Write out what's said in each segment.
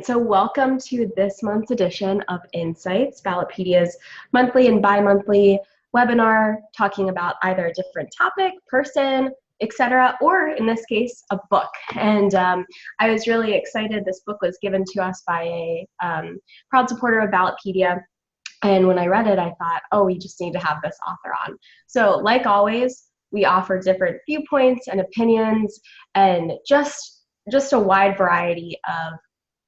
so welcome to this month's edition of Insights, Ballotpedia's monthly and bi-monthly webinar talking about either a different topic, person, etc., or in this case, a book. And I was really excited. This book was given to us by a proud supporter of Ballotpedia. And when I read it, I thought, oh, we just need to have this author on. So like always, we offer different viewpoints and opinions and just a wide variety of,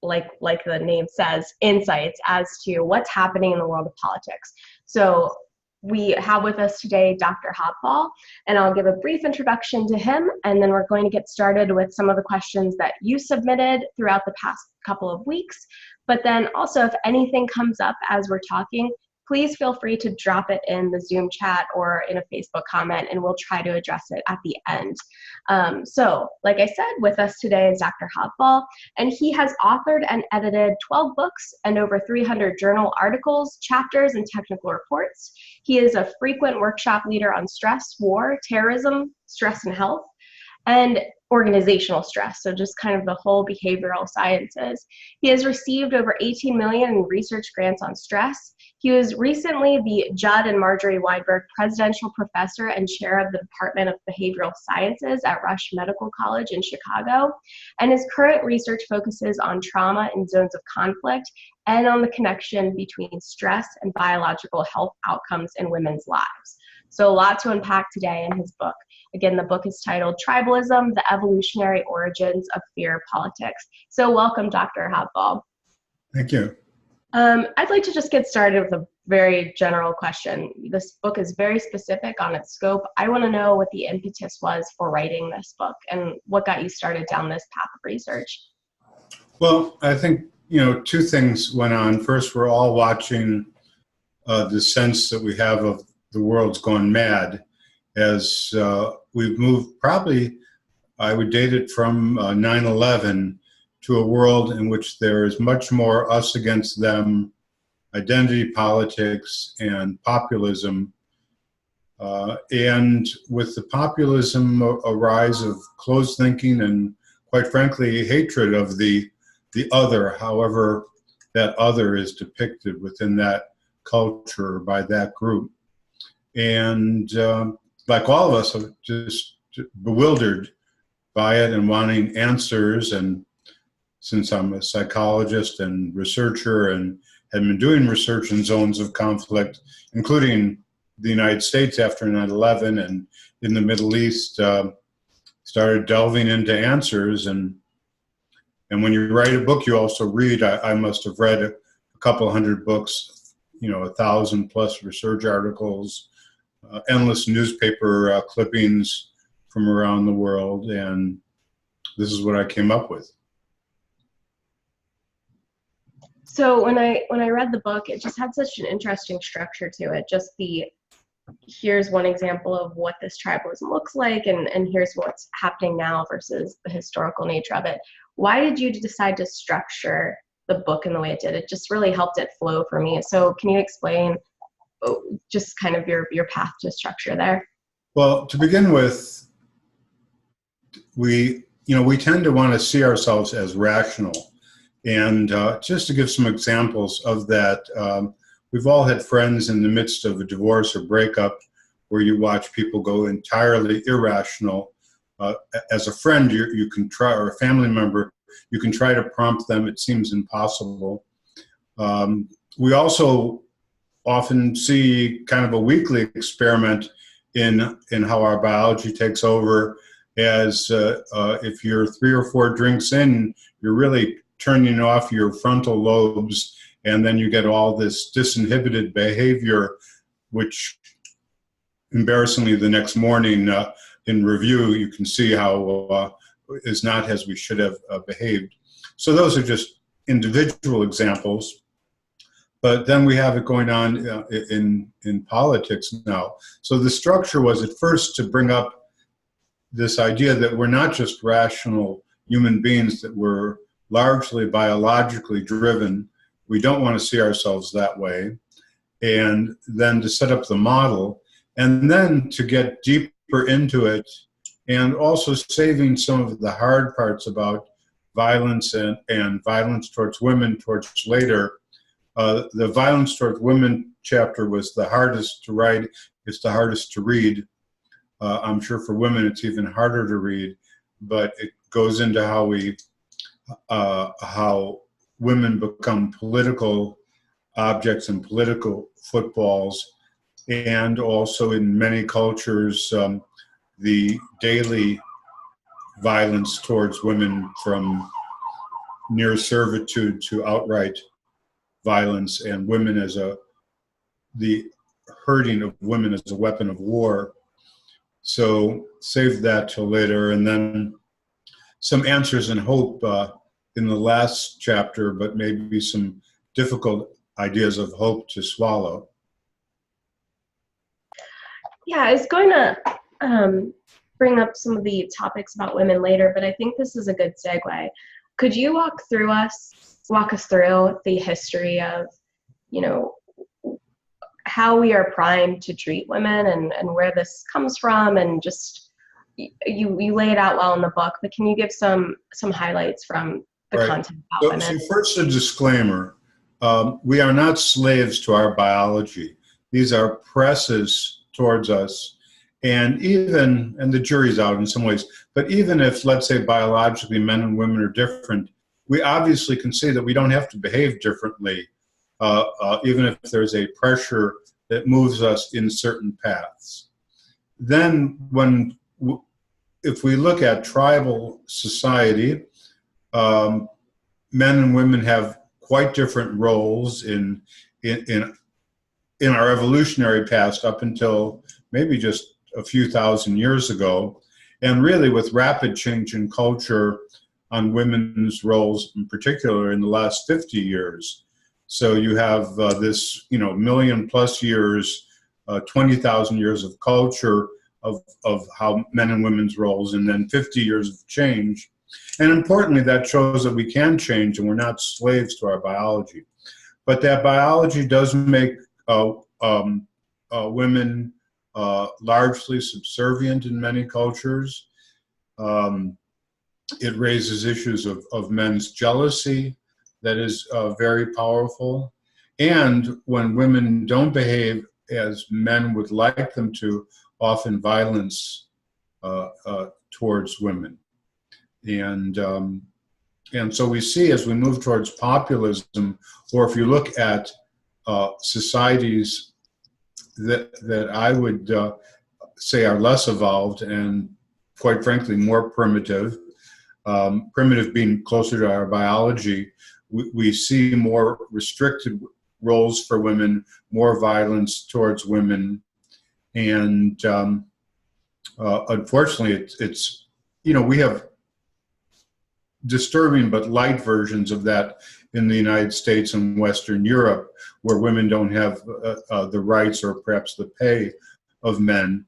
like the name says, insights as to what's happening in the world of politics. So we have with us today Dr. Hobfoll, and I'll give a brief introduction to him, and then we're going to get started with some of the questions that you submitted throughout the past couple of weeks. But then also, if anything comes up as we're talking, please feel free to drop it in the Zoom chat or in a Facebook comment, and we'll try to address it at the end. So, like I said, with us today is Dr. Hobfoll, and he has authored and edited 12 books and over 300 journal articles, chapters, and technical reports. He is a frequent workshop leader on stress, war, terrorism, stress and health, and organizational stress, so just kind of the whole behavioral sciences. He has received over 18 million in research grants on stress. He was recently the Judd and Marjorie Weinberg Presidential Professor and Chair of the Department of Behavioral Sciences at Rush Medical College in Chicago, and his current research focuses on trauma in zones of conflict and on the connection between stress and biological health outcomes in women's lives. So a lot to unpack today in his book. Again, the book is titled Tribalism, the Evolutionary Origins of Fear Politics. So welcome, Dr. Hobfoll. Thank you. I'd like to just get started with a very general question. This book is very specific on its scope. I want to know what the impetus was for writing this book and what got you started down this path of research. Well, I think, two things went on. First, we're all watching the sense that we have of the world's gone mad as we've moved probably, I would date it from 9/11 to a world in which there is much more us against them, identity politics, and populism. And with the populism, a rise of closed thinking and, quite frankly, hatred of the other, however that other is depicted within that culture by that group. And like all of us, I'm just bewildered by it and wanting answers. And since I'm a psychologist and researcher and had been doing research in zones of conflict, including the United States after 9/11 and in the Middle East, started delving into answers. And when you write a book, you also read. I must have read a couple hundred books, 1,000 plus research articles, endless newspaper clippings from around the world, and this is what I came up with. So when I read the book, it just had such an interesting structure to it. Just here's one example of what this tribalism looks like, and here's what's happening now versus the historical nature of it. Why did you decide to structure the book in the way it did? It just really helped it flow for me. So can you explain just kind of your path to structure there? Well, to begin with, we tend to want to see ourselves as rational. And just to give some examples of that, we've all had friends in the midst of a divorce or breakup where you watch people go entirely irrational. As a friend, you can try, or a family member, you can try to prompt them. It seems impossible. We also often see kind of a weekly experiment in how our biology takes over, as if you're 3 or 4 drinks in, you're really turning off your frontal lobes, and then you get all this disinhibited behavior, which embarrassingly the next morning in review, you can see how is not as we should have behaved. So those are just individual examples. But then we have it going on in politics now. So the structure was at first to bring up this idea that we're not just rational human beings, that we're largely biologically driven. We don't want to see ourselves that way. And then to set up the model, and then to get deeper into it, and also saving some of the hard parts about violence and violence towards women towards later. The violence towards women chapter was the hardest to write. It's the hardest to read. I'm sure for women it's even harder to read, but it goes into how women become political objects and political footballs, and also in many cultures the daily violence towards women, from near servitude to outright violence, and women as the hurting of women as a weapon of war. So save that till later, and then some answers and hope in the last chapter, but maybe some difficult ideas of hope to swallow. Yeah, I was going to bring up some of the topics about women later, but I think this is a good segue. Could you walk us through the history of, how we are primed to treat women and where this comes from, and just you lay it out well in the book, but can you give some highlights from the content about women? So first, a disclaimer. We are not slaves to our biology. These are presses towards us, and the jury's out in some ways, but even if, let's say, biologically men and women are different, we obviously can say that we don't have to behave differently, even if there's a pressure that moves us in certain paths. Then if we look at tribal society, men and women have quite different roles in our evolutionary past up until maybe just a few thousand years ago, and really with rapid change in culture on women's roles, in particular in the last 50 years. So you have this, million plus years, 20,000 years of culture of how men and women's roles, and then 50 years of change. And importantly, that shows that we can change and we're not slaves to our biology. But that biology does make women largely subservient in many cultures. It raises issues of men's jealousy that is very powerful. And when women don't behave as men would like them to, often violence towards women. And so we see, as we move towards populism, or if you look at societies that I would say are less evolved and, quite frankly, more primitive, primitive being closer to our biology, we see more restricted roles for women, more violence towards women, and unfortunately, it's we have disturbing but light versions of that in the United States and Western Europe, where women don't have the rights or perhaps the pay of men,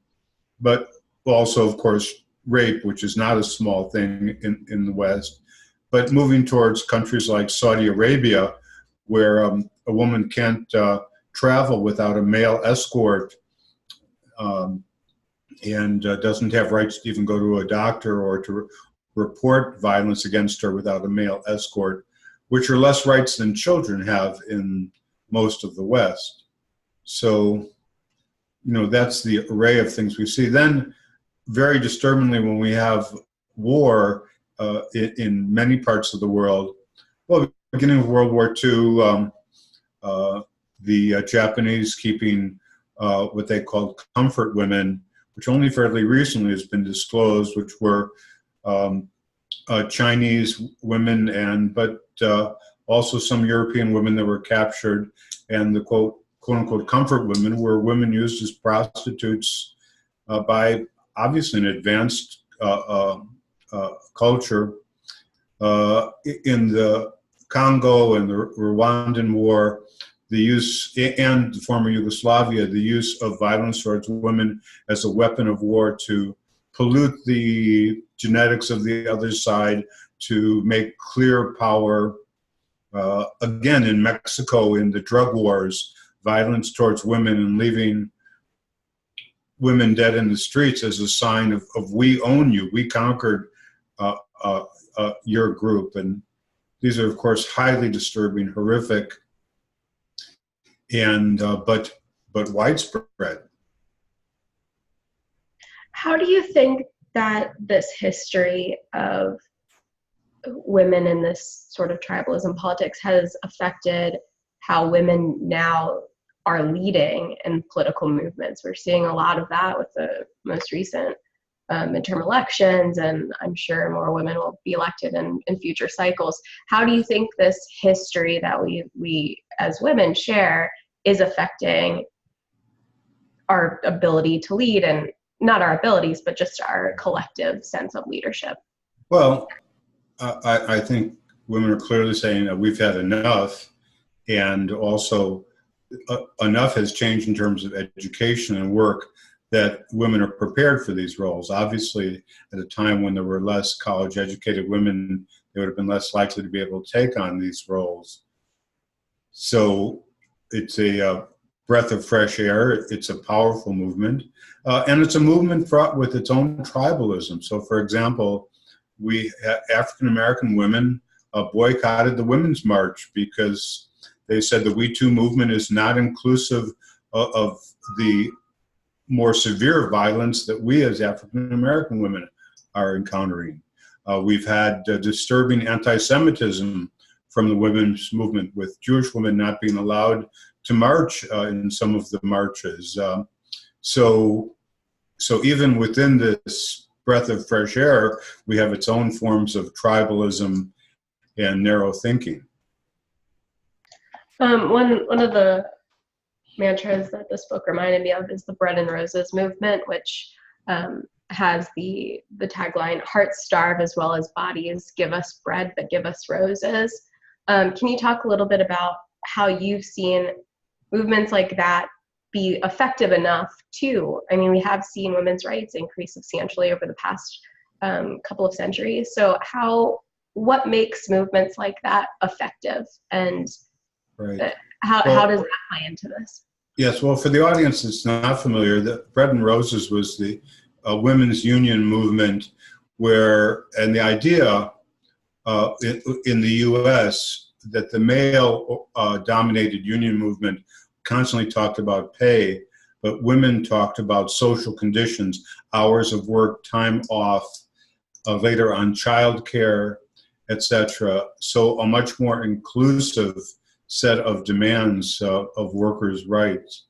but also, of course, rape, which is not a small thing in the West. But moving towards countries like Saudi Arabia, where a woman can't travel without a male escort, and doesn't have rights to even go to a doctor or to report violence against her without a male escort, which are less rights than children have in most of the West. So, that's the array of things we see. Then, very disturbingly, when we have war in many parts of the world, well, beginning of World War II, the Japanese keeping what they called comfort women, which only fairly recently has been disclosed, which were Chinese women, but also some European women that were captured, and the quote unquote comfort women were women used as prostitutes by obviously an advanced culture. In the Congo and the Rwandan War, the use, and the former Yugoslavia, the use of violence towards women as a weapon of war to pollute the genetics of the other side, to make clear power. Again, in Mexico, in the drug wars, violence towards women and leaving women dead in the streets as a sign of we own you. We conquered your group. And these are, of course, highly disturbing, horrific, and but widespread. How do you think that this history of women in this sort of tribalism politics has affected how women now are leading in political movements? We're seeing a lot of that with the most recent midterm elections, and I'm sure more women will be elected in future cycles. How do you think this history that we as women share is affecting our ability to lead, and not our abilities, but just our collective sense of leadership? Well, I think women are clearly saying that we've had enough, and also enough has changed in terms of education and work, that women are prepared for these roles. Obviously, at a time when there were less college-educated women, they would have been less likely to be able to take on these roles. So it's a breath of fresh air. It's a powerful movement. And it's a movement fraught with its own tribalism. So, for example, African-American women boycotted the Women's March because they said the We Too movement is not inclusive of the more severe violence that we as African-American women are encountering. We've had disturbing anti-Semitism from the women's movement, with Jewish women not being allowed to march in some of the marches. So even within this breath of fresh air, we have its own forms of tribalism and narrow thinking. One of the mantras that this book reminded me of is the Bread and Roses movement, which has the tagline, "Hearts starve as well as bodies. Give us bread, but give us roses." Can you talk a little bit about how you've seen movements like that be effective enough to, I mean, we have seen women's rights increase substantially over the past couple of centuries. So what makes movements like that effective, and right. How does that play into this? Yes, well, for the audience that's not familiar, the Bread and Roses was the women's union movement and the idea in the U.S. that the male-dominated union movement constantly talked about pay, but women talked about social conditions, hours of work, time off, later on childcare, etc. So a much more inclusive set of demands of workers' rights.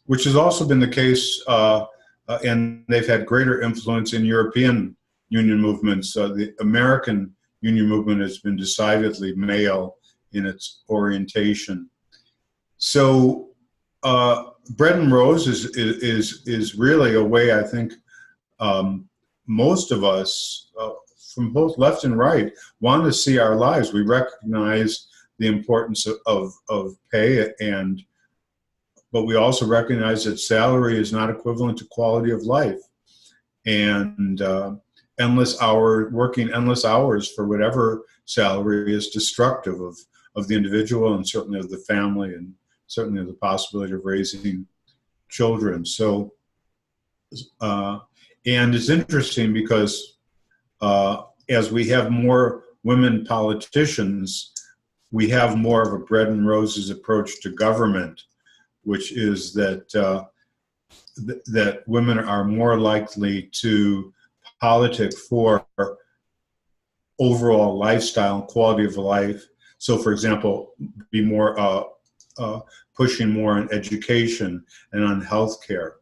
Which has also been the case, and they've had greater influence in European union movements. The American union movement has been decidedly male in its orientation. So Bread and Roses is really a way, I think, most of us, from both left and right, want to see our lives. We recognize the importance of pay, but we also recognize that salary is not equivalent to quality of life. And working endless hours for whatever salary is destructive of the individual, and certainly of the family, and certainly of the possibility of raising children. So, and it's interesting because as we have more women politicians, we have more of a bread and roses approach to government, which is that women are more likely to politic for overall lifestyle and quality of life. So, for example, be more pushing more on education and on healthcare.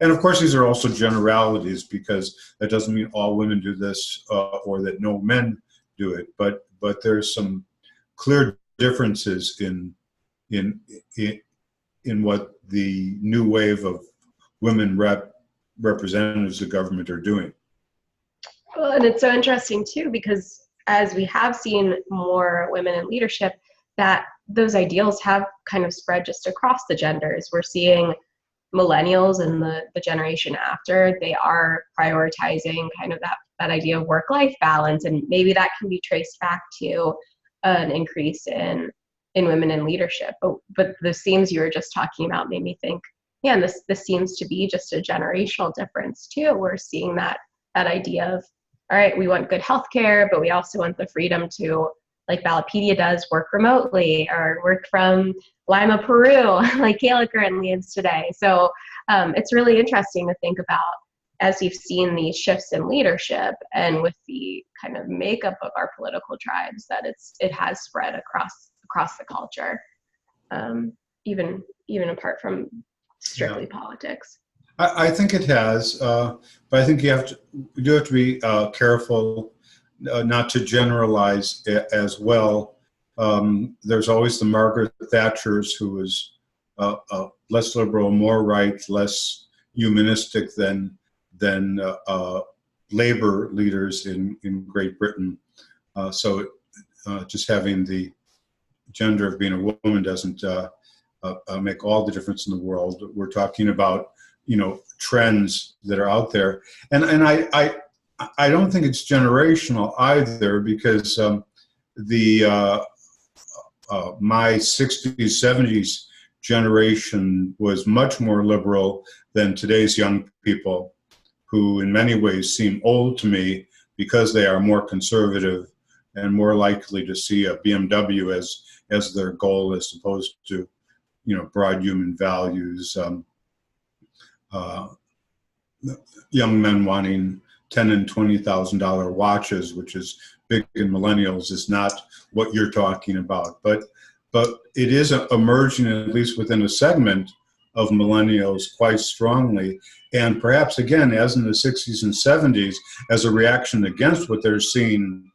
And of course, these are also generalities, because that doesn't mean all women do this or that no men do it. But there's some clear differences in what the new wave of women representatives of government are doing. Well, and it's so interesting too, because as we have seen more women in leadership, that those ideals have kind of spread just across the genders. We're seeing millennials and the generation after, they are prioritizing kind of that idea of work-life balance, and maybe that can be traced back to an increase in women in leadership. But the themes you were just talking about made me think, yeah, this seems to be just a generational difference too. We're seeing that idea of all right, we want good healthcare, but we also want the freedom to, like Ballotpedia does, work remotely or work from Lima, Peru, like Kayla currently is today. So it's really interesting to think about, as you've seen these shifts in leadership and with the kind of makeup of our political tribes, that it has spread across the culture, even apart from strictly politics. I think it has, but I think you do have to be careful not to generalize as well. There's always the Margaret Thatchers, who was less liberal, more right, less humanistic than labor leaders in Great Britain. So just having the gender of being a woman doesn't make all the difference in the world. We're talking about, trends that are out there, and I don't think it's generational either, because my 60s, 70s generation was much more liberal than today's young people, who in many ways seem old to me because they are more conservative and more likely to see a BMW as their goal, as opposed to, broad human values. Young men wanting $10,000 and $20,000 watches, which is big in millennials, is not what you're talking about. But it is emerging, at least within a segment of millennials, quite strongly. And perhaps, again, as in the 60s and 70s, as a reaction against what they're seeing,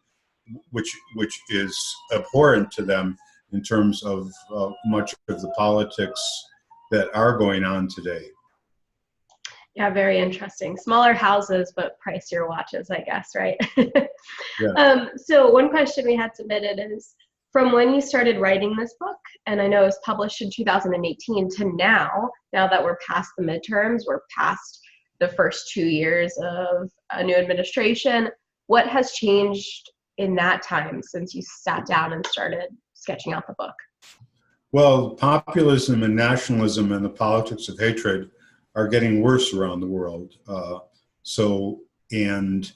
which is abhorrent to them in terms of much of the politics that are going on today. Yeah, very interesting. Smaller houses, but pricier watches, I guess, right? Yeah. So one question we had submitted is, from when you started writing this book, and I know it was published in 2018, to now that we're past the midterms, we're past the first 2 years of a new administration, what has changed in that time since you sat down and started sketching out the book? Well, populism and nationalism and the politics of hatred are getting worse around the world. And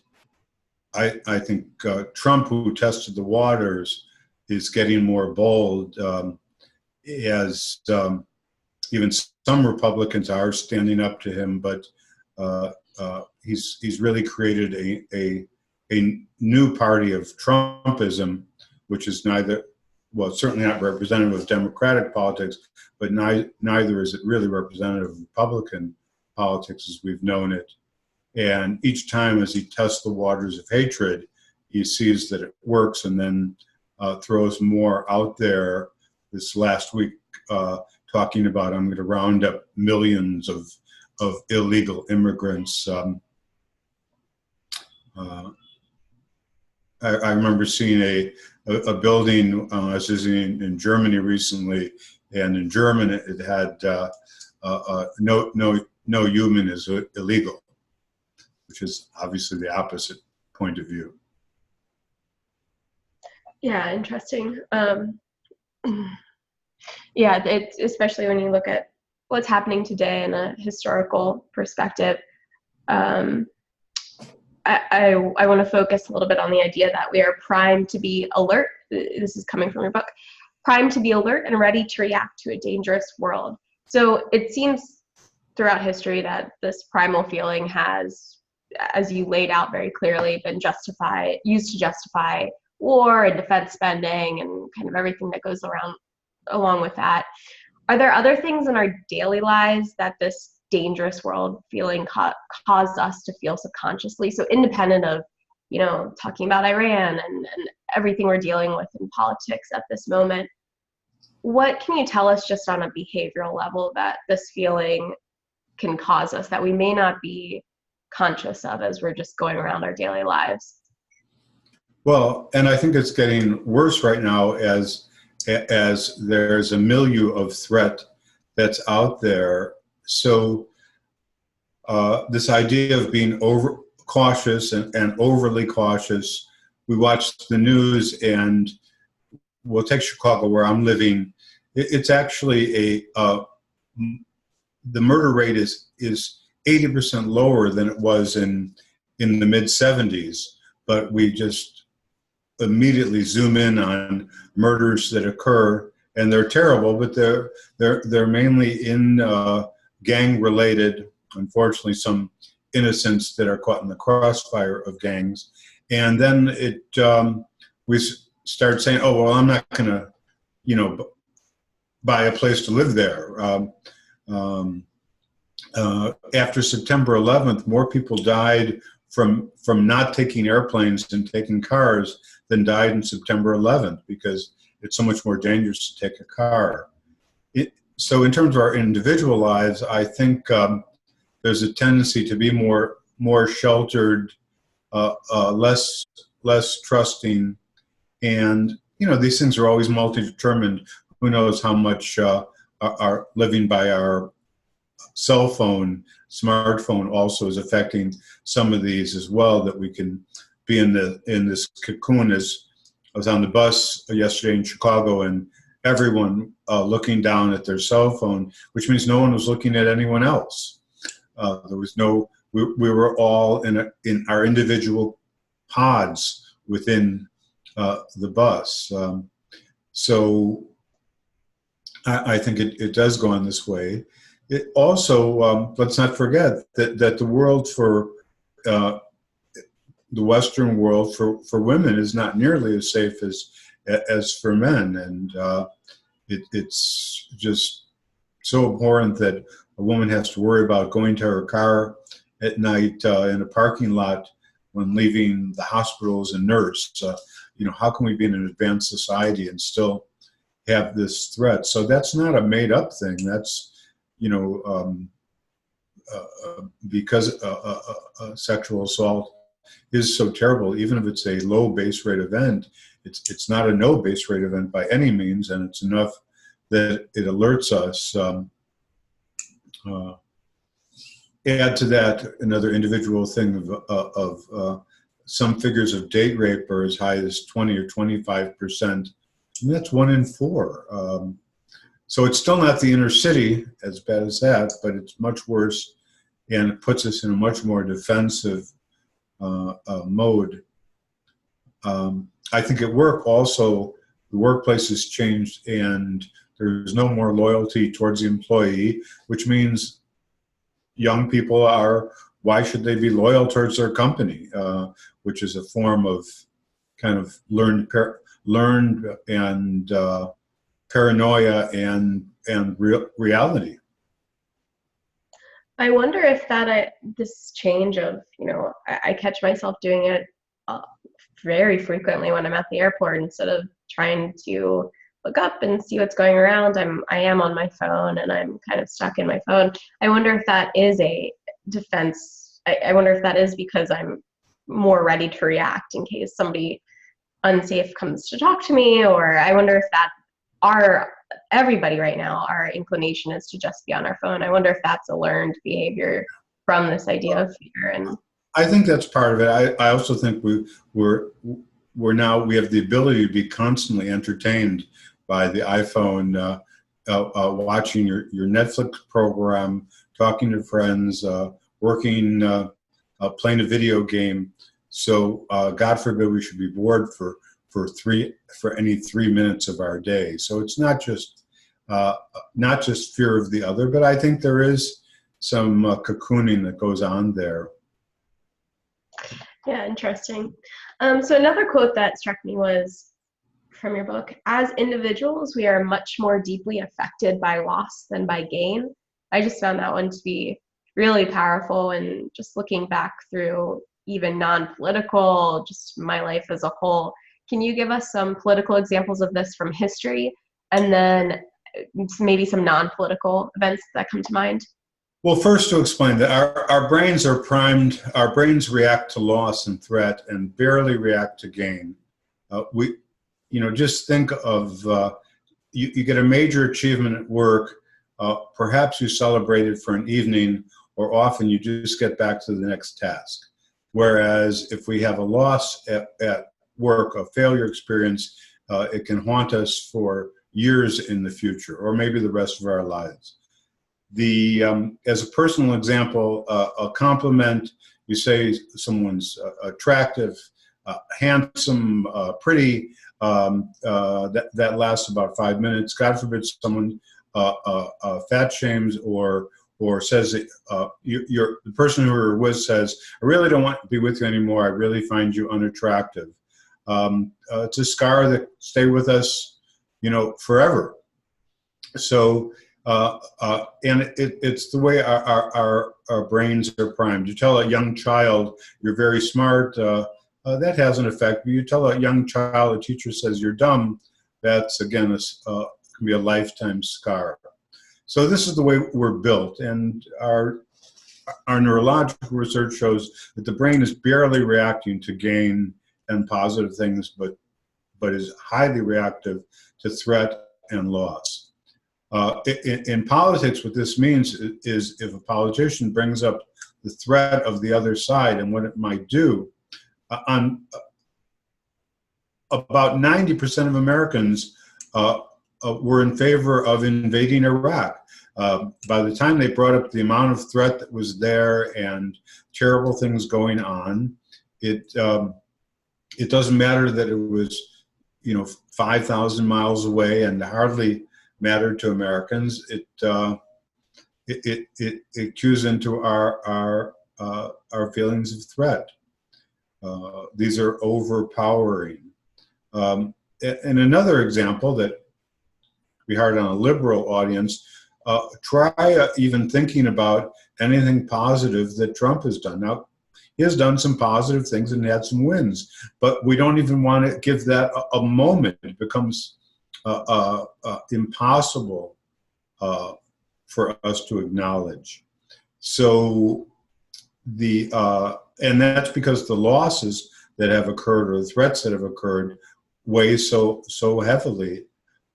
I think Trump, who tested the waters, is getting more bold, as even some Republicans are standing up to him. But he's really created a new party of Trumpism, which is certainly not representative of Democratic politics, but neither is it really representative of Republican politics as we've known it. And each time, as he tests the waters of hatred, he sees that it works, and then throws more out there. This last week, talking about, I'm going to round up millions of illegal immigrants. I remember seeing a building, I was visiting in Germany recently, and in German it had no human is illegal, which is obviously the opposite point of view. Yeah, interesting. Yeah, it's especially when you look at what's happening today in a historical perspective. I want to focus a little bit on the idea that we are primed to be alert. This is coming from your book. Primed to be alert and ready to react to a dangerous world. So it seems throughout history that this primal feeling has, as you laid out very clearly, been used to justify war and defense spending and kind of everything that goes along with that. Are there other things in our daily lives that this dangerous world feeling caused us to feel subconsciously? So independent of, talking about Iran and everything we're dealing with in politics at this moment, what can you tell us just on a behavioral level that this feeling can cause us that we may not be conscious of as we're just going around our daily lives? Well, and I think it's getting worse right now as there's a milieu of threat that's out there. So this idea of being cautious and overly cautious, we watch the news, and we'll take Chicago, where I'm living. It's actually the murder rate is 80% lower than it was in the mid 70s, but we just immediately zoom in on murders that occur, and they're terrible, but they're mainly in gang-related. Unfortunately, some innocents that are caught in the crossfire of gangs, and then we start saying, "Oh well, I'm not going to, buy a place to live there." After September 11th, more people died from not taking airplanes and taking cars than died in September 11th, because it's so much more dangerous to take a car. So in terms of our individual lives, I think there's a tendency to be more sheltered, less trusting, and these things are always multi-determined. Who knows how much our living by our cell phone, smartphone also is affecting some of these as well, that we can be in this cocoon. As I was on the bus yesterday in Chicago, and everyone looking down at their cell phone, which means no one was looking at anyone else. There was no, we were all in our individual pods within the bus. So I think it does go on this way. It also, let's not forget that the world for the Western world for women is not nearly as safe as for men, and it's just so abhorrent that a woman has to worry about going to her car at night in a parking lot when leaving the hospital as a nurse. How can we be in an advanced society and still have this threat? So that's not a made-up thing. That's because sexual assault is so terrible. Even if it's a low base rate event, it's not a no base rate event by any means, and it's enough that it alerts us. Add to that another individual thing of some figures of date rape are as high as 20 or 25%, and that's 1 in 4. So it's still not the inner city, as bad as that, but it's much worse, and it puts us in a much more defensive mode. I think at work also, the workplace has changed, and there's no more loyalty towards the employee, which means young people why should they be loyal towards their company, which is a form of kind of learned and paranoia and reality. I wonder if this change of, I catch myself doing it very frequently when I'm at the airport. Instead of trying to look up and see what's going around, I am on my phone, and I'm kind of stuck in my phone. I wonder if that is a defense. I wonder if that is because I'm more ready to react in case somebody unsafe comes to talk to me, or I wonder if everybody right now, our inclination is to just be on our phone. I wonder if that's a learned behavior from this idea of fear. And I think that's part of it. I also think we have the ability to be constantly entertained by the iPhone, watching your Netflix program, talking to friends, working, playing a video game. So God forbid we should be bored for any 3 minutes of our day. So it's not just fear of the other, but I think there is some cocooning that goes on there. Yeah, interesting. So another quote that struck me was from your book: "As individuals, we are much more deeply affected by loss than by gain." I just found that one to be really powerful, and just looking back through even non-political, just my life as a whole. Can you give us some political examples of this from history, and then maybe some non-political events that come to mind? Well, first to explain that our brains are primed, our brains react to loss and threat and barely react to gain. Just think of, you get a major achievement at work, perhaps you celebrate it for an evening, or often you just get back to the next task. Whereas if we have a loss at work, a failure experience, it can haunt us for years in the future, or maybe the rest of our lives. As a personal example, a compliment, you say someone's attractive, handsome, pretty, that lasts about 5 minutes. God forbid someone fat shames or says that the person who you're with says, I really don't want to be with you anymore. I really find you unattractive. It's a scar that stay with us, forever. So, and it's the way our brains are primed. You tell a young child you're very smart, that has an effect. But you tell a young child, a teacher says you're dumb, that's again can be a lifetime scar. So this is the way we're built, and our neurological research shows that the brain is barely reacting to gain and positive things, but is highly reactive to threat and loss. In politics, what this means is if a politician brings up the threat of the other side and what it might do, about 90% of Americans were in favor of invading Iraq. By the time they brought up the amount of threat that was there and terrible things going on, it doesn't matter that it was 5,000 miles away and hardly mattered to Americans. It cues into our feelings of threat. These are overpowering. And another example that we heard on a liberal audience, try even thinking about anything positive that Trump has done. Now, he has done some positive things and had some wins, but we don't even want to give that a moment. It becomes impossible for us to acknowledge. So and that's because the losses that have occurred or the threats that have occurred weigh so heavily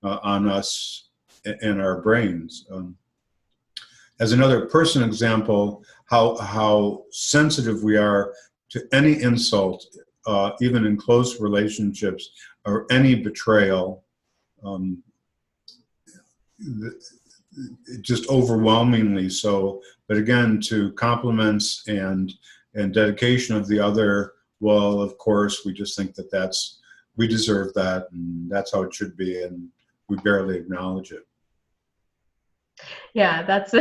on us and our brains. As another personal example, how sensitive we are to any insult, even in close relationships, or any betrayal, just overwhelmingly so. But again, to compliments and dedication of the other, well, of course, we just think that we deserve that, and that's how it should be, and we barely acknowledge it. Yeah, that's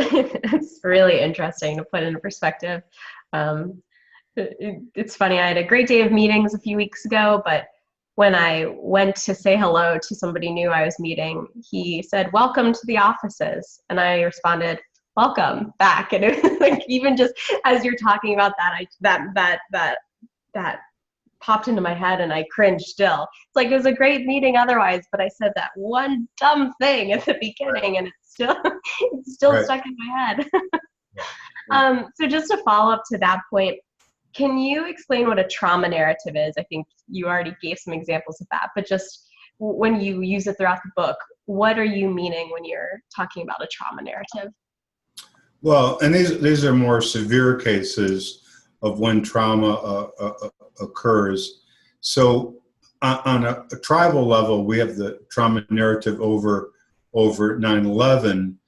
really interesting to put into perspective. It's funny, I had a great day of meetings a few weeks ago, but when I went to say hello to somebody new I was meeting, he said, "Welcome to the offices." And I responded, "Welcome back." And it was like, even just as you're talking about that, that popped into my head and I cringed still. It's like, it was a great meeting otherwise, but I said that one dumb thing at the beginning, and it's still Right. stuck in my head. So just to follow up to that point, can you explain what a trauma narrative is? I think you already gave some examples of that, but just when you use it throughout the book, what are you meaning when you're talking about a trauma narrative? Well, and these are more severe cases of when trauma occurs. So on a tribal level, we have the trauma narrative over 9/11,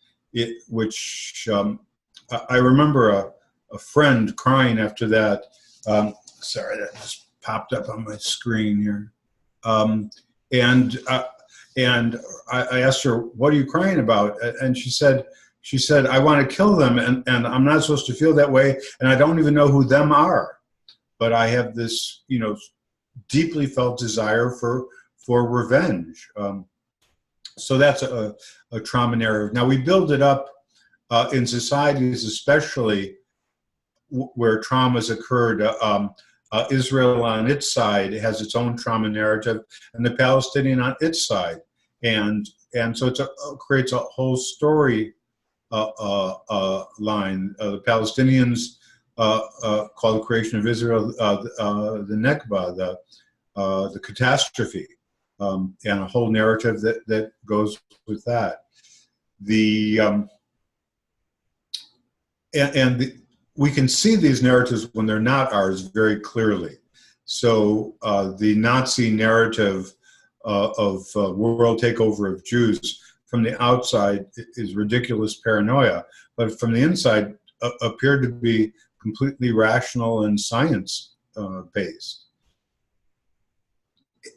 which I remember a friend crying after that. Sorry, that just popped up on my screen here. And I asked her, "What are you crying about?" And she said, "I want to kill them, and I'm not supposed to feel that way, and I don't even know who them are. But I have this, deeply felt desire for revenge." So that's a trauma narrative. Now we build it up in societies, especially where traumas occurred. Israel on its side has its own trauma narrative, and the Palestinian on its side, and so it creates a whole story line. The Palestinians call the creation of Israel the Nekba, the catastrophe, and a whole narrative that goes with that. We can see these narratives when they're not ours very clearly. So the Nazi narrative of world takeover of Jews from the outside is ridiculous paranoia, but from the inside appeared to be completely rational and science based.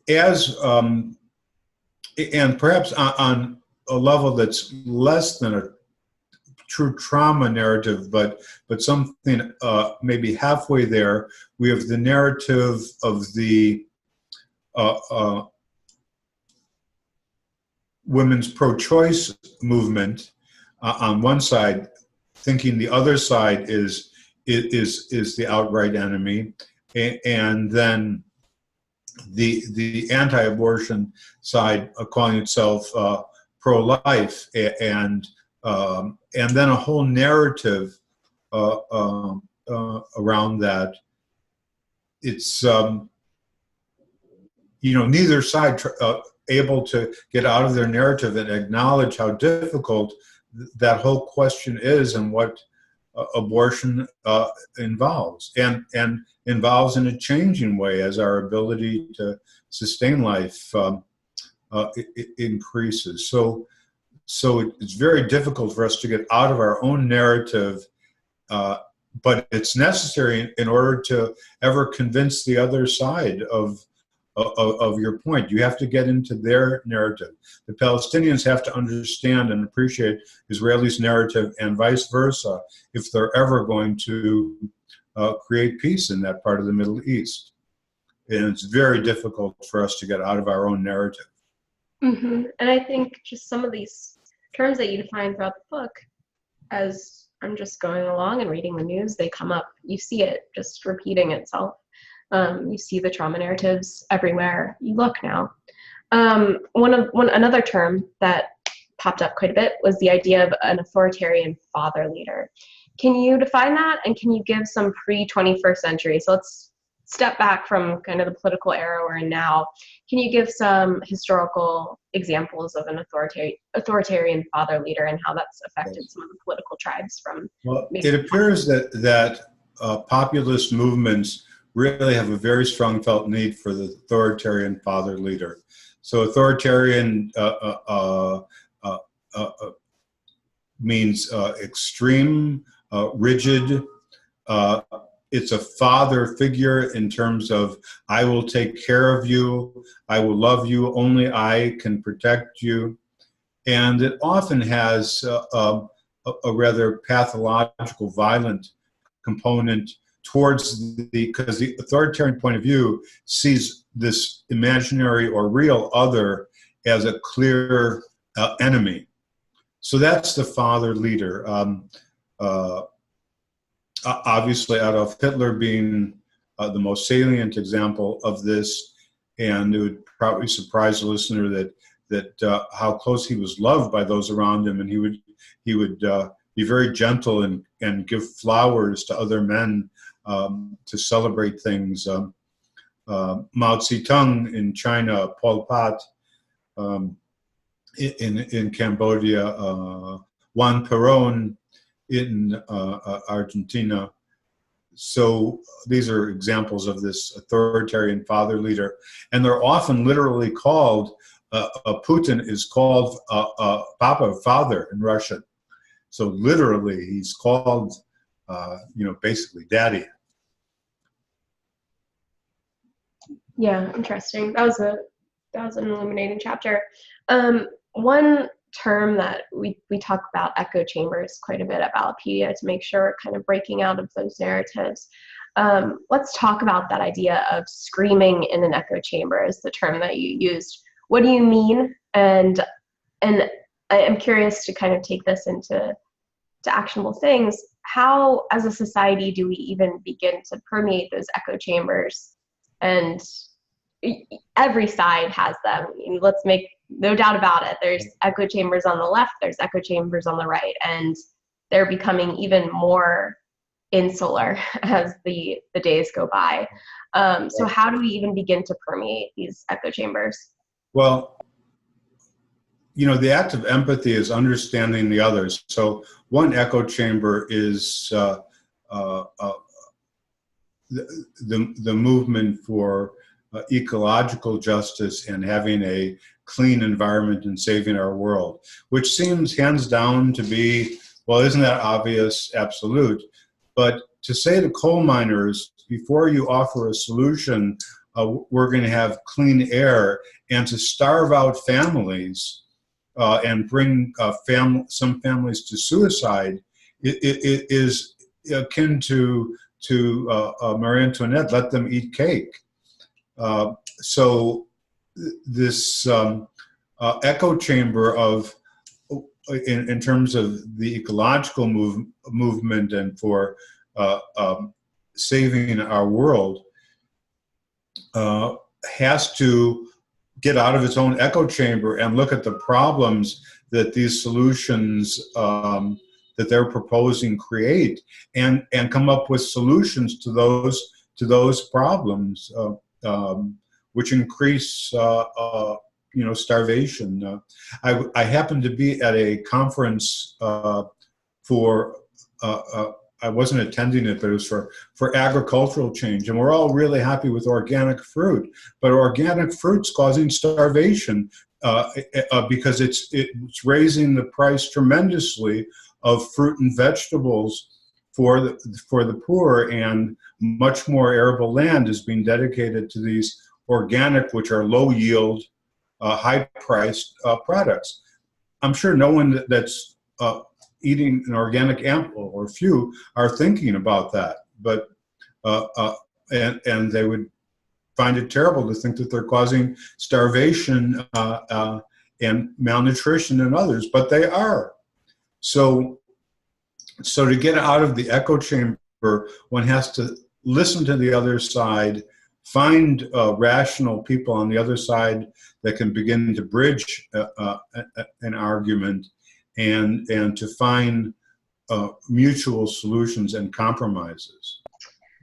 as and perhaps on a level that's less than a true trauma narrative, but something maybe halfway there, we have the narrative of the women's pro-choice movement on one side, thinking the other side is the outright enemy, and then the anti-abortion side calling itself pro-life, and then a whole narrative around that. It's neither side able to get out of their narrative and acknowledge how difficult that whole question is and what abortion involves, and involves in a changing way as our ability to sustain life increases. So it's very difficult for us to get out of our own narrative, but it's necessary in order to ever convince the other side of your point. You have to get into their narrative. The Palestinians have to understand and appreciate Israelis' narrative, and vice versa, if they're ever going to create peace in that part of the Middle East. And it's very difficult for us to get out of our own narrative. Mm-hmm. And I think just some of these terms that you define throughout the book, as I'm just going along and reading the news, they come up. You see it just repeating itself. You see the trauma narratives everywhere you look now. Another term that popped up quite a bit was the idea of an authoritarian father leader. Can you define that, and can you give some pre-21st century? So let's step back from kind of the political era we're in now. Can you give some historical examples of an authoritarian father leader and how that's affected some of the political tribes from? Well, it appears that populist movements really have a very strong felt need for the authoritarian father leader. So authoritarian means extreme, rigid. It's a father figure in terms of, I will take care of you, I will love you, only I can protect you. And it often has a rather pathological, violent component towards because the authoritarian point of view sees this imaginary or real other as a clear enemy. So that's the father leader. Obviously, Adolf Hitler being the most salient example of this, and it would probably surprise the listener that how close he was loved by those around him, and he would be very gentle and give flowers to other men to celebrate things. Mao Zedong in China, Pol Pot in Cambodia, Juan Perón in Argentina. So these are examples of this authoritarian father leader, and they're often literally called. Putin is called Papa, father in Russian. So literally, he's called, basically daddy. Yeah, interesting. That was an illuminating chapter. One term that we talk about echo chambers quite a bit at Ballotpedia to make sure we're kind of breaking out of those narratives. Let's talk about that idea of screaming in an echo chamber is the term that you used. What do you mean? And I'm curious to kind of take this into actionable things. How, as a society, do we even begin to permeate those echo chambers? And every side has them. Let's make no doubt about it. There's echo chambers on the left, there's echo chambers on the right, and they're becoming even more insular as the days go by. So how do we even begin to permeate these echo chambers? Well, the act of empathy is understanding the others. So one echo chamber is the movement for ecological justice and having a clean environment and saving our world, which seems hands down to be, well, isn't that obvious? Absolute. But to say to coal miners, before you offer a solution we're going to have clean air, and to starve out families and bring some families to suicide it is akin to Marie Antoinette, let them eat cake. So this echo chamber of, in terms of the ecological movement and for saving our world, has to get out of its own echo chamber and look at the problems that these solutions that they're proposing create, and come up with solutions to those problems, which increase starvation. I happened to be at a conference for I wasn't attending it, but it was for agricultural change, and we're all really happy with organic fruit, but organic fruit's causing starvation because it's raising the price tremendously of fruit and vegetables for the poor, and much more arable land is being dedicated to these organic, which are low yield, high priced products. I'm sure no one that's eating an organic apple, or few, are thinking about that, but and they would find it terrible to think that they're causing starvation and malnutrition in others, but they are. So to get out of the echo chamber, one has to listen to the other side, find rational people on the other side that can begin to bridge an argument, and to find mutual solutions and compromises.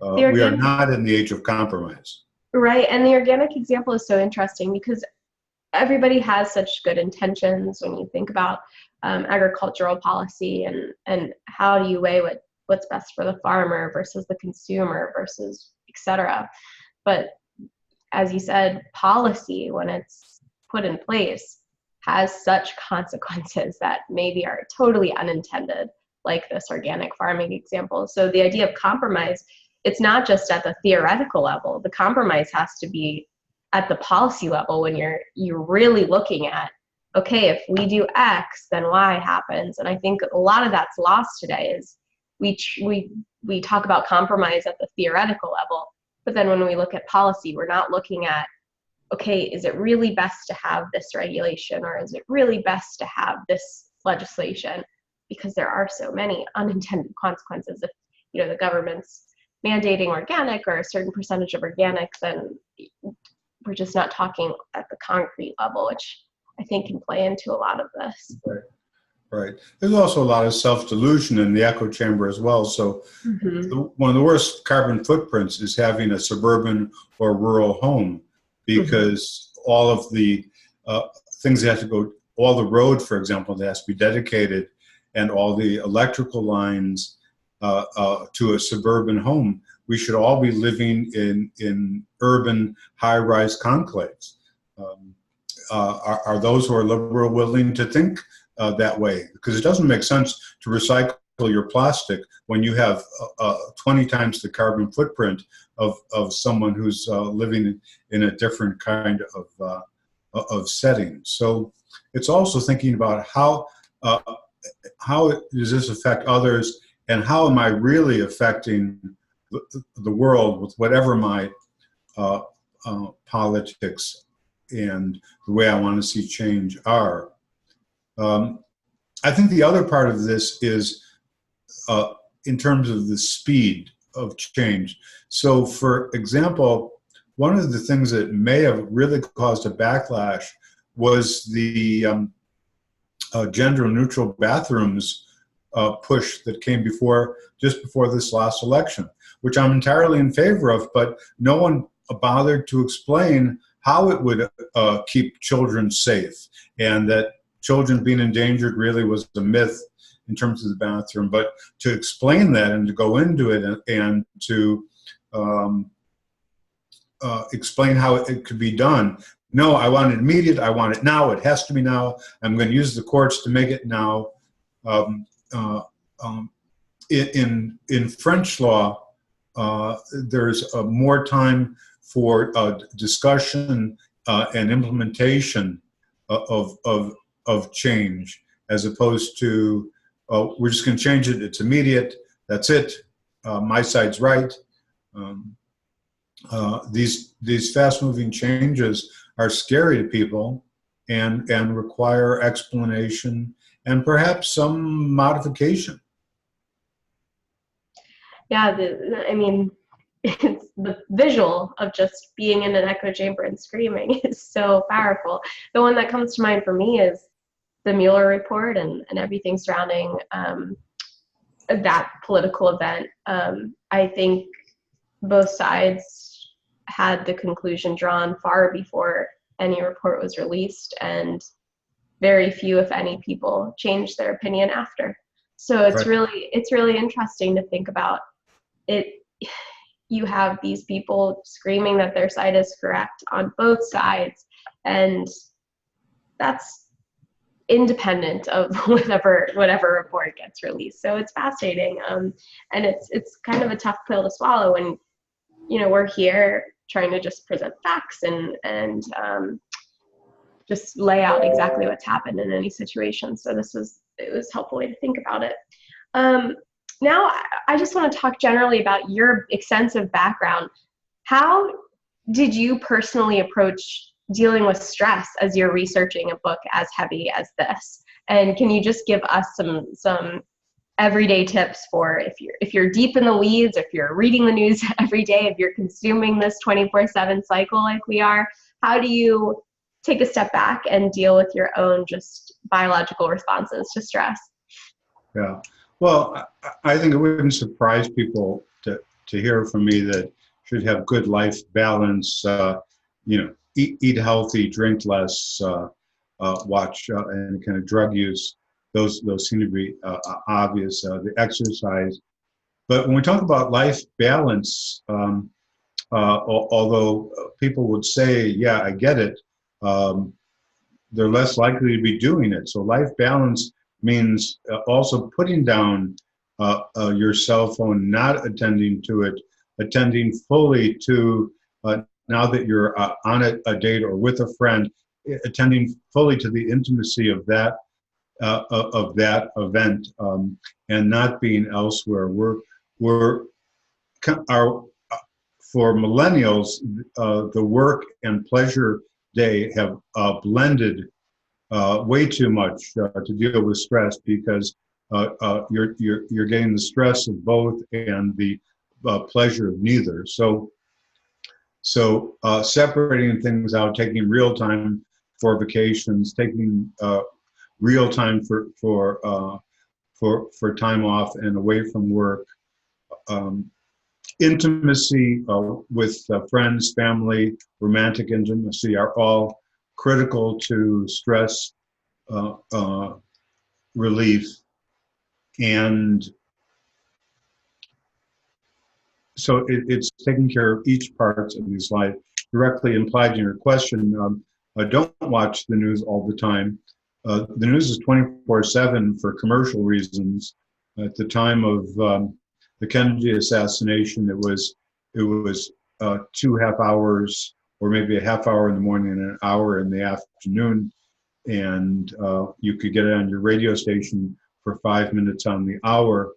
We are not in the age of compromise. Right, and the organic example is so interesting because everybody has such good intentions when you think about agricultural policy, and how do you weigh what's best for the farmer versus the consumer versus et cetera. But as you said, policy, when it's put in place, has such consequences that maybe are totally unintended, like this organic farming example. So the idea of compromise, it's not just at the theoretical level. The compromise has to be at the policy level, when you're really looking at, okay, if we do X, then Y happens. And I think a lot of that's lost today is we talk about compromise at the theoretical level, but then when we look at policy, we're not looking at, okay, is it really best to have this regulation, or is it really best to have this legislation? Because there are so many unintended consequences. If the government's mandating organic or a certain percentage of organic, then we're just not talking at the concrete level, which I think can play into a lot of this. Right. There's also a lot of self-delusion in the echo chamber as well. So one of the worst carbon footprints is having a suburban or rural home, because all of the things that have to go, all the road, for example, that has to be dedicated, and all the electrical lines to a suburban home. We should all be living in urban high-rise conclaves. Are those who are liberal willing to think that way? Because it doesn't make sense to recycle your plastic when you have 20 times the carbon footprint of someone who's living in a different kind of setting. So it's also thinking about how does this affect others, and how am I really affecting the world with whatever my politics and the way I want to see change are. I think the other part of this is in terms of the speed of change. So, for example, one of the things that may have really caused a backlash was the gender-neutral bathrooms push that came just before this last election, which I'm entirely in favor of, but no one bothered to explain how it would keep children safe, and that children being endangered really was a myth in terms of the bathroom. But to explain that and to go into it and to explain how it could be done. No, I want it immediate. I want it now. It has to be now. I'm going to use the courts to make it now. In French law, there's more time for discussion and implementation of change, as opposed to we're just going to change it. It's immediate. That's it. My side's right. These fast-moving changes are scary to people and require explanation and perhaps some modification. Yeah, I mean, it's the visual of just being in an echo chamber and screaming is so powerful. The one that comes to mind for me is the Mueller report and everything surrounding that political event. I think both sides had the conclusion drawn far before any report was released, and very few, if any, people changed their opinion after. So it's really interesting to think about it. You have these people screaming that their side is correct on both sides, and that's independent of whatever report gets released. So it's fascinating, and it's kind of a tough pill to swallow when, you know, we're here trying to just present facts and just lay out exactly what's happened in any situation. So it was a helpful way to think about it. Now I just want to talk generally about your extensive background. How did you personally approach dealing with stress as you're researching a book as heavy as this? And can you just give us some everyday tips for if you're deep in the weeds, if you're reading the news every day, if you're consuming this 24/7 cycle like we are, how do you take a step back and deal with your own just biological responses to stress? Yeah. Well, I think it wouldn't surprise people to hear from me that should have good life balance, eat healthy, drink less, watch any kind of drug use. Those seem to be obvious, the exercise. But when we talk about life balance, although people would say, yeah, I get it, they're less likely to be doing it. So life balance means also putting down your cell phone, not attending to it, attending fully to, now that you're on a date or with a friend, attending fully to the intimacy of that event, and not being elsewhere. For millennials, the work and pleasure day have blended way too much to deal with stress, because you're getting the stress of both and the pleasure of neither. So separating things out, taking real time for vacations, taking real time for time off and away from work, intimacy with friends, family, romantic intimacy are all critical to stress relief. And so it's taking care of each part of his life. Directly implied in your question, don't watch the news all the time. The news is 24/7 for commercial reasons. At the time of the Kennedy assassination, it was 2 half hours, or maybe a half hour in the morning and an hour in the afternoon, and you could get it on your radio station for 5 minutes on the hour.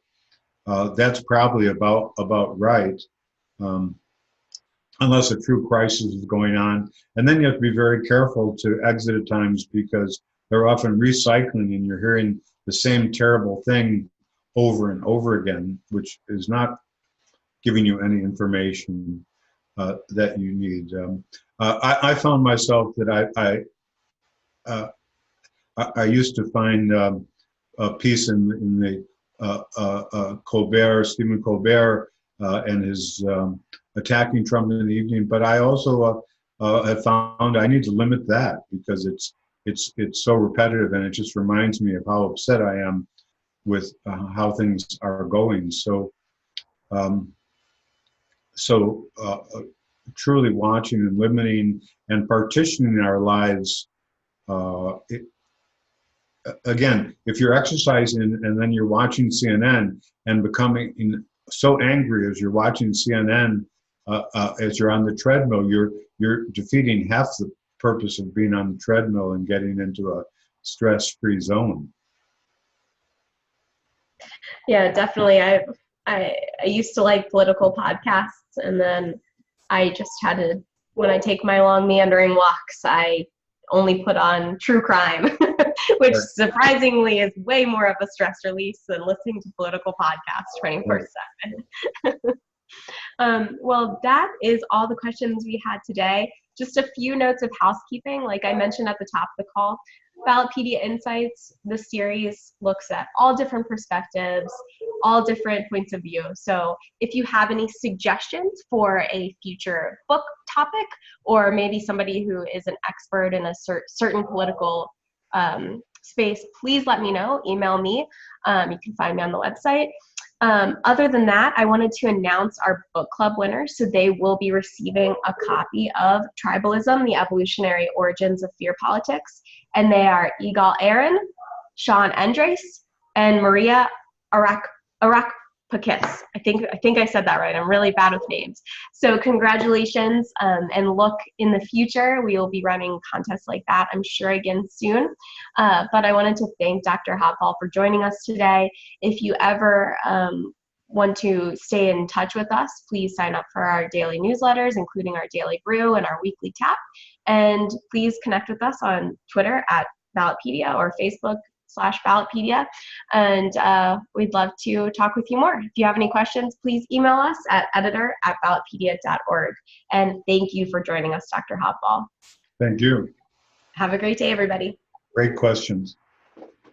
That's probably about right, unless a true crisis is going on. And then you have to be very careful to exit at times, because they're often recycling and you're hearing the same terrible thing over and over again, which is not giving you any information that you need. I found myself that I used to find a piece in the Stephen Colbert and his attacking Trump in the evening, but I also have found I need to limit that, because it's so repetitive, and it just reminds me of how upset I am with how things are going. So truly watching and limiting and partitioning our lives. Again, if you're exercising and then you're watching CNN and becoming so angry as you're watching CNN as you're on the treadmill, you're defeating half the purpose of being on the treadmill and getting into a stress-free zone. Yeah, definitely. I used to like political podcasts, and then I just had to, when I take my long meandering walks, I only put on true crime, which Right. surprisingly is way more of a stress release than listening to political podcasts 24/7. Well, that is all the questions we had today. Just a few notes of housekeeping. Like I mentioned at the top of the call, Ballotpedia Insights, the series looks at all different perspectives, all different points of view. So if you have any suggestions for a future book topic, or maybe somebody who is an expert in a certain political space, please let me know. Email me. You can find me on the website. Other than that, I wanted to announce our book club winners. So they will be receiving a copy of Tribalism, the Evolutionary Origins of Fear Politics. And they are Igal Aaron, Sean Andres, and Maria Arakpakis. I think I said that right. I'm really bad with names. So congratulations, and look in the future. We will be running contests like that, I'm sure, again soon. But I wanted to thank Dr. Hobfoll for joining us today. If you ever want to stay in touch with us, please sign up for our daily newsletters, including our daily brew and our weekly tap. And please connect with us on Twitter at Ballotpedia or Facebook/Ballotpedia. And we'd love to talk with you more. If you have any questions, please email us at editor@ballotpedia.org. And thank you for joining us, Dr. Hobfoll. Thank you. Have a great day, everybody. Great questions.